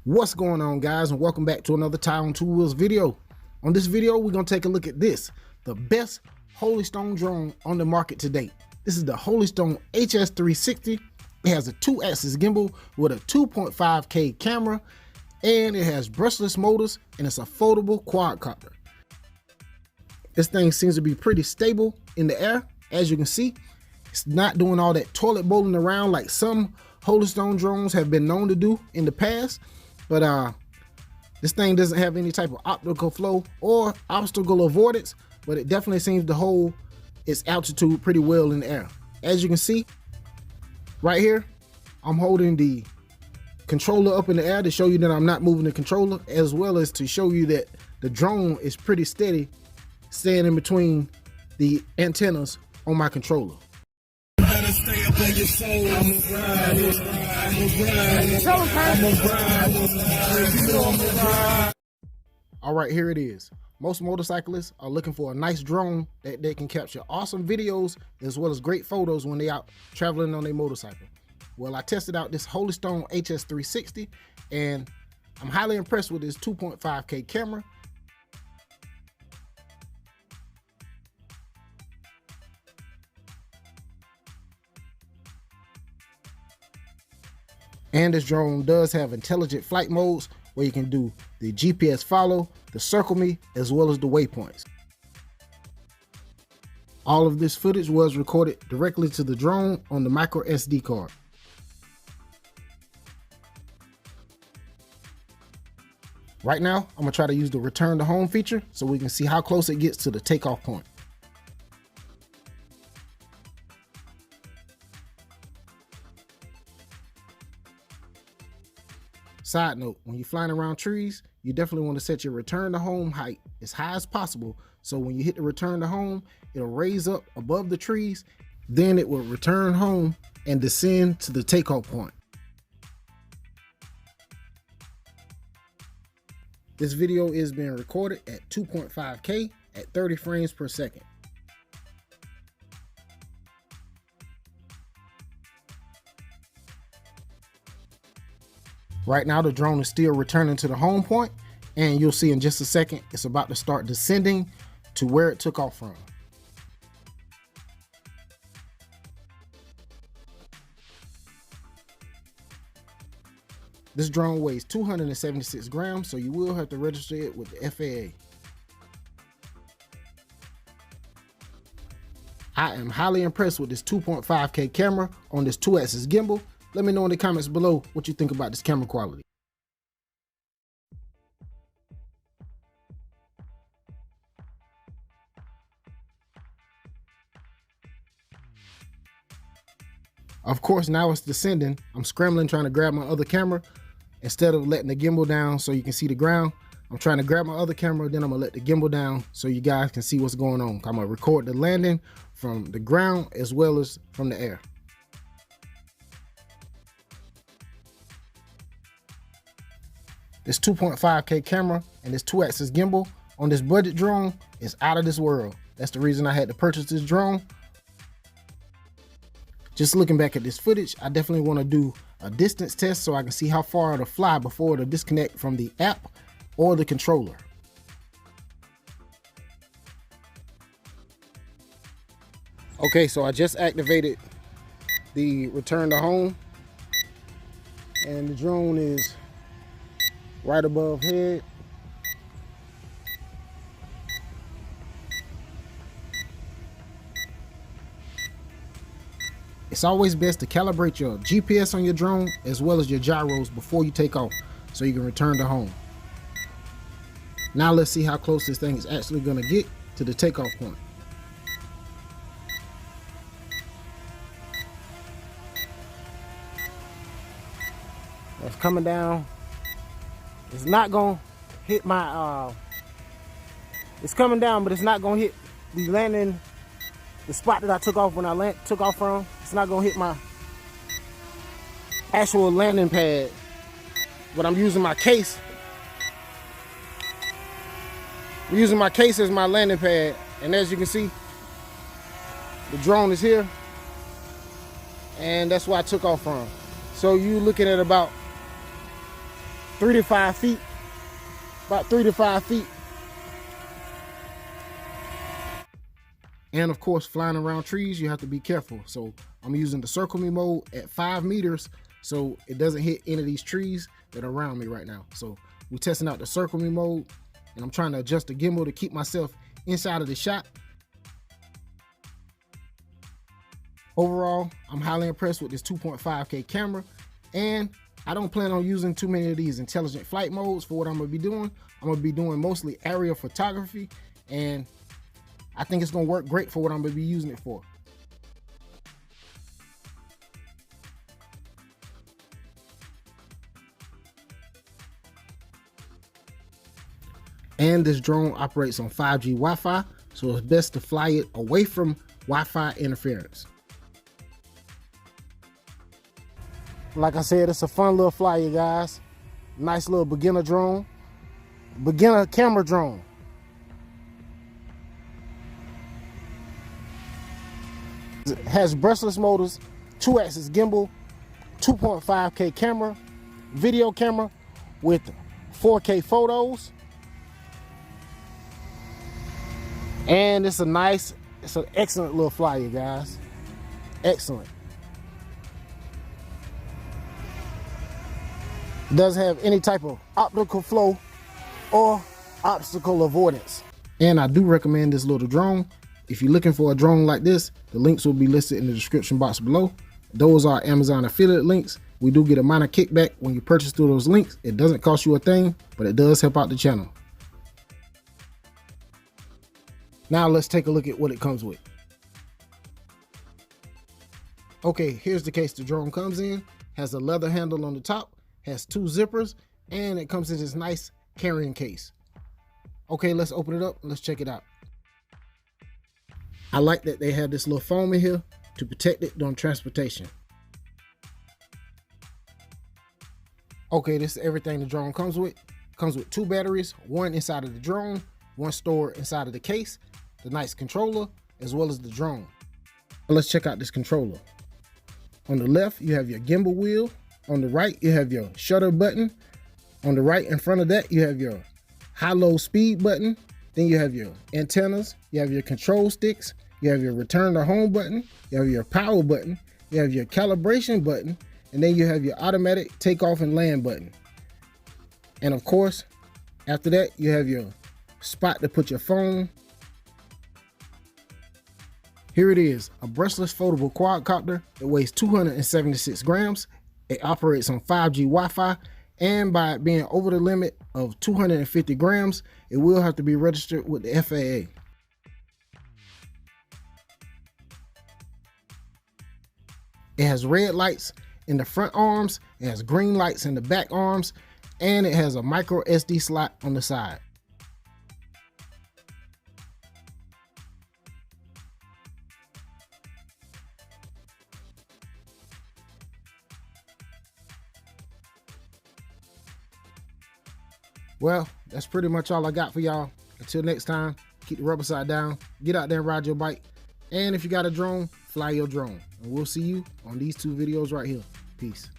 What's going on, guys, and welcome back to another Tie on Two Wheels video. On this video, we're going to take a look at this, the best Holy Stone drone on the market to date. This is the Holy Stone HS360. It has a 2-axis gimbal with a 2.5K camera, and it has brushless motors, and it's a foldable quadcopter. This thing seems to be pretty stable in the air. As you can see, it's not doing all that toilet bowling around like some Holy Stone drones have been known to do in the past. But this thing doesn't have any type of optical flow or obstacle avoidance, but it definitely seems to hold its altitude pretty well in the air. As you can see right here, I'm holding the controller up in the air to show you that I'm not moving the controller, as well as to show you that the drone is pretty steady, staying in between the antennas on my controller. Stay up on your soul. All right, here it is. Most motorcyclists are looking for a nice drone that they can capture awesome videos as well as great photos when they're out traveling on their motorcycle. Well, I tested out this Holy Stone HS360 and I'm highly impressed with this 2.5K camera. And this drone does have intelligent flight modes where you can do the GPS follow, the circle me, as well as the waypoints. All of this footage was recorded directly to the drone on the micro SD card. Right now, I'm gonna try to use the return to home feature so we can see how close it gets to the takeoff point. Side note, when you're flying around trees, you definitely want to set your return to home height as high as possible. So when you hit the return to home, it'll raise up above the trees. Then it will return home and descend to the takeoff point. This video is being recorded at 2.5K at 30 frames per second. Right now, the drone is still returning to the home point, and you'll see in just a second, it's about to start descending to where it took off from. This drone weighs 276 grams, so you will have to register it with the FAA. I am highly impressed with this 2.5K camera on this 2-axis gimbal. Let me know in the comments below what you think about this camera quality. Of course, now it's descending. I'm scrambling trying to grab my other camera. Instead of letting the gimbal down so you can see the ground, I'm trying to grab my other camera, then I'm gonna let the gimbal down so you guys can see what's going on. I'm gonna record the landing from the ground as well as from the air. This 2.5K camera and this 2-axis gimbal on this budget drone is out of this world. That's the reason I had to purchase this drone. Just looking back at this footage, I definitely want to do a distance test so I can see how far it'll fly before it'll disconnect from the app or the controller. Okay, so I just activated the return to home and the drone is right above head. It's always best to calibrate your GPS on your drone as well as your gyros before you take off so you can return to home. Now let's see how close this thing is actually going to get to the takeoff point. It's coming down. It's not gonna hit my, it's coming down, but it's not gonna hit the landing, the spot that I took off when I took off from. It's not gonna hit my actual landing pad, but I'm using my case. I'm using my case as my landing pad, and as you can see, the drone is here, and that's where I took off from. So you looking at about 3 to 5 feet, about 3 to 5 feet. And of course, flying around trees, you have to be careful. So I'm using the circle me mode at 5 meters so it doesn't hit any of these trees that are around me right now. So we're testing out the circle me mode, and I'm trying to adjust the gimbal to keep myself inside of the shot. Overall, I'm highly impressed with this 2.5K camera, and I don't plan on using too many of these intelligent flight modes for what I'm gonna be doing. I'm gonna be doing mostly aerial photography, and I think it's gonna work great for what I'm gonna be using it for. And this drone operates on 5G Wi-Fi, so it's best to fly it away from Wi-Fi interference. Like I said, it's a fun little fly, you guys. Nice little beginner drone, beginner camera drone. It has brushless motors, 2-axis gimbal, 2.5K camera, video camera with 4K photos. And it's an excellent little fly, you guys. Excellent. It doesn't have any type of optical flow or obstacle avoidance. And I do recommend this little drone. If you're looking for a drone like this, the links will be listed in the description box below. Those are Amazon affiliate links. We do get a minor kickback when you purchase through those links. It doesn't cost you a thing, but it does help out the channel. Now let's take a look at what it comes with. Okay, here's the case the drone comes in. Has a leather handle on the top, has 2 zippers, and it comes in this nice carrying case. Okay, let's open it up and let's check it out. I like that they have this little foam in here to protect it during transportation. Okay, this is everything the drone comes with. Comes with 2 batteries, one inside of the drone, one stored inside of the case, the nice controller, as well as the drone. Let's check out this controller. On the left, you have your gimbal wheel. On the right, you have your shutter button. On the right in front of that, you have your high-low speed button. Then you have your antennas, you have your control sticks, you have your return to home button, you have your power button, you have your calibration button, and then you have your automatic takeoff and land button. And of course, after that, you have your spot to put your phone. Here it is, a brushless foldable quadcopter. It weighs 276 grams. It operates on 5G Wi-Fi, and by it being over the limit of 250 grams, it will have to be registered with the FAA. It has red lights in the front arms, it has green lights in the back arms, and it has a micro SD slot on the side. Well, that's pretty much all I got for y'all. Until next time, keep the rubber side down, get out there and ride your bike. And if you got a drone, fly your drone. And we'll see you on these 2 videos right here. Peace.